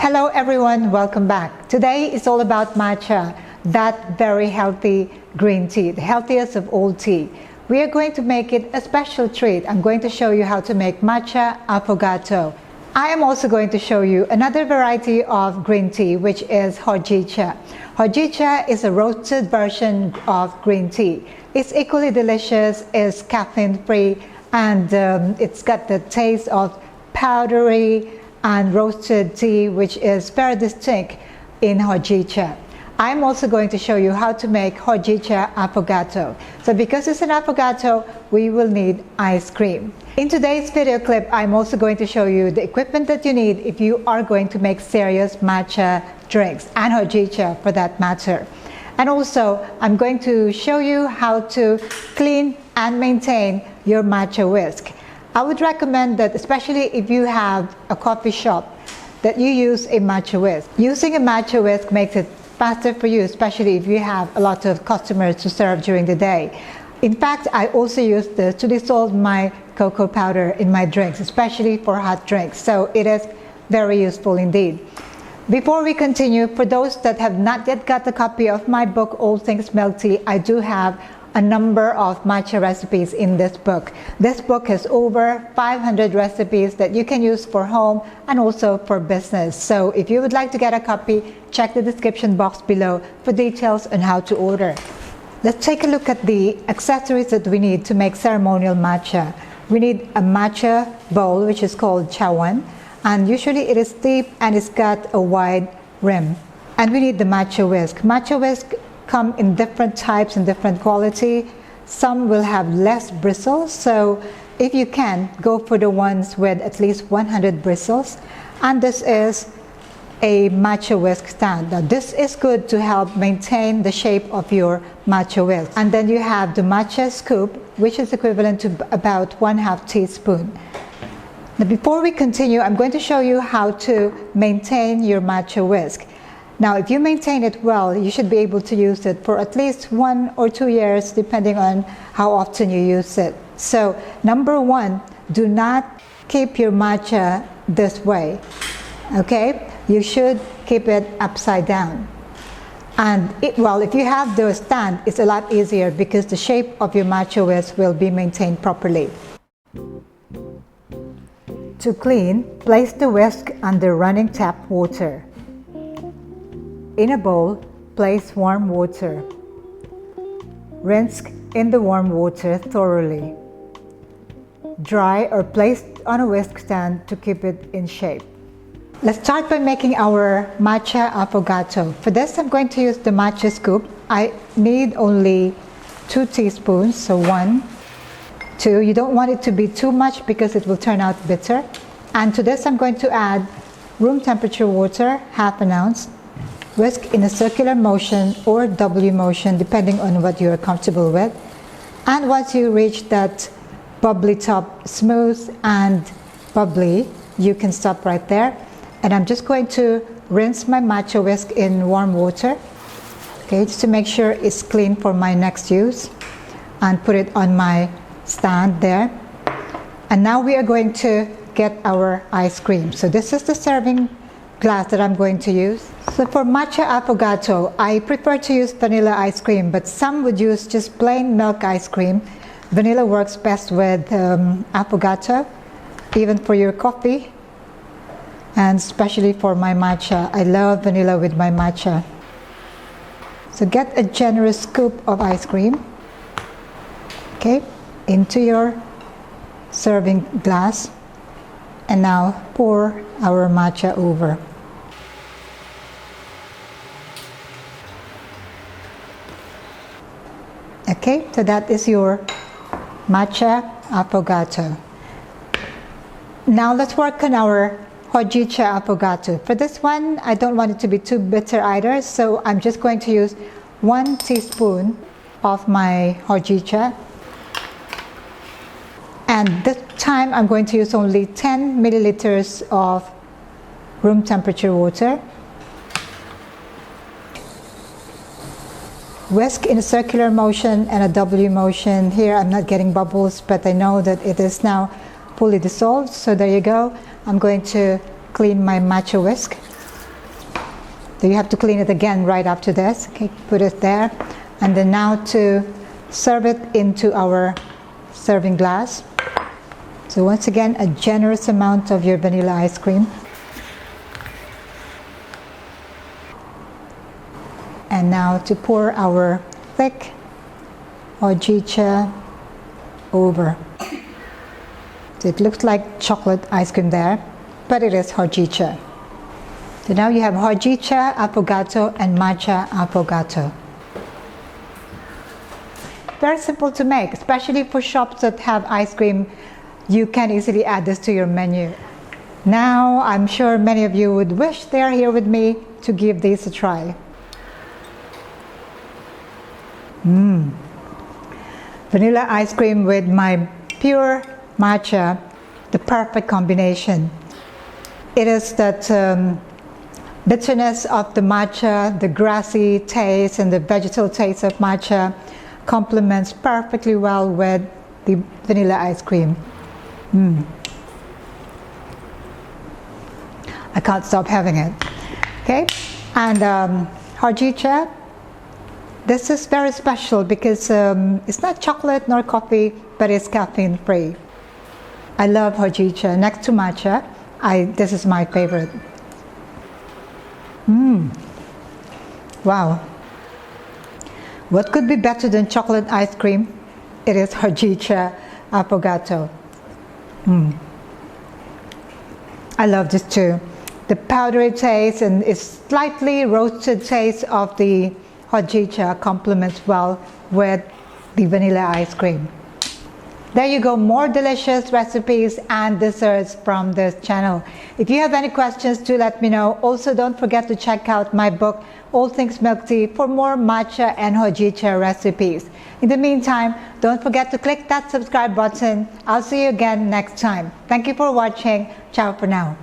Hello everyone, welcome back. Today is all about matcha, that very healthy green tea, the healthiest of all tea. We are going to make it a special treat. I'm going to show you how to make Matcha Affogato. I am also going to show you another variety of green tea, which is Hojicha. Hojicha is a roasted version of green tea. It's equally delicious, it's caffeine-free, and it's got the taste of powdery and roasted tea, which is very distinct in Hojicha. I'm also going to show you how to make Hojicha Affogato. So because it's an affogato, we will need ice cream. In today's video clip, I'm also going to show you the equipment that you need if you are going to make serious matcha drinks, and Hojicha for that matter. And also, I'm going to show you how to clean and maintain your matcha whisk. I would recommend that, especially if you have a coffee shop, that you use a matcha whisk. Using a matcha whisk makes it faster for you, especially if you have a lot of customers to serve during the day. In fact, I also use this to dissolve my cocoa powder in my drinks, especially for hot drinks. So it is very useful indeed. Before we continue, for those that have not yet got a copy of my book, All Things Milk Tea, I do have a number of matcha recipes in this book. This book has over 500 recipes that you can use for home and also for business. So if you would like to get a copy, check the description box below for details on how to order. Let's take a look at the accessories that we need to make ceremonial matcha. We need a matcha bowl, which is called Chao, and usually it is deep and it's got a wide rim. And we need the matcha whisk. Matcha whisk come in different types and different quality. Some will have less bristles, so if you can, go for the ones with at least 100 bristles. And this is a matcha whisk stand. Now this is good to help maintain the shape of your matcha whisk. And then you have the matcha scoop, which is equivalent to about 1/2 teaspoon. Now before we continue, I'm going to show you how to maintain your matcha whisk. Now, if you maintain it well, you should be able to use it for at least 1 or 2 years, depending on how often you use it. So, number one, do not keep your matcha this way, okay? You should keep it upside down. And if you have the stand, it's a lot easier because the shape of your matcha whisk will be maintained properly. To clean, place the whisk under running tap water. In a bowl, place warm water. Rinse in the warm water thoroughly. Dry or place on a whisk stand to keep it in shape. Let's start by making our Matcha Affogato. For this, I'm going to use the matcha scoop. I need only 2 teaspoons, so 1, 2. You don't want it to be too much because it will turn out bitter. And to this, I'm going to add room temperature water, 1/2 ounce. Whisk in a circular motion or W motion, depending on what you're comfortable with. And once you reach that bubbly top, smooth and bubbly, you can stop right there. And I'm just going to rinse my matcha whisk in warm water, okay, just to make sure it's clean for my next use, and put it on my stand there. And now we are going to get our ice cream. So this is the serving glass that I'm going to use. So for Matcha Affogato, I prefer to use vanilla ice cream, but some would use just plain milk ice cream. Vanilla works best with affogato, even for your coffee, and especially for my matcha. I love vanilla with my matcha. So get a generous scoop of ice cream, okay, into your serving glass, and now pour our matcha over. Okay, so that is your Matcha Affogato. Now let's work on our Hojicha Affogato. For this one, I don't want it to be too bitter either, so I'm just going to use 1 teaspoon of my Hojicha. And this time I'm going to use only 10 milliliters of room temperature water. Whisk in a circular motion and a W motion. Here I'm not getting bubbles, but I know that it is now fully dissolved. So there you go. I'm going to clean my matcha whisk. So you have to clean it again right after this. Okay, put it there. And then now to serve it into our serving glass. So once again, a generous amount of your vanilla ice cream. And now to pour our thick Hojicha over. So it looks like chocolate ice cream there, but it is Hojicha. So now you have Hojicha Affogato and Matcha Affogato. Very simple to make, especially for shops that have ice cream. You can easily add this to your menu. Now, I'm sure many of you would wish they are here with me to give these a try. Vanilla ice cream with my pure matcha, the perfect combination. It is that bitterness of the matcha, the grassy taste and the vegetal taste of matcha complements perfectly well with the vanilla ice cream. I can't stop having it. Okay, and Hojicha, this is very special because it's not chocolate nor coffee, but it's caffeine free. I love Hojicha. Next to matcha, this is my favorite. Wow. What could be better than chocolate ice cream? It is Hojicha Affogato. I love this too. The powdery taste and its slightly roasted taste of the Hojicha complements well with the vanilla ice cream. There you go, more delicious recipes and desserts from this channel. If you have any questions, do let me know. Also, don't forget to check out my book, All Things Milk Tea, for more matcha and Hojicha recipes. In the meantime, don't forget to click that subscribe button. I'll see you again next time. Thank you for watching. Ciao for now.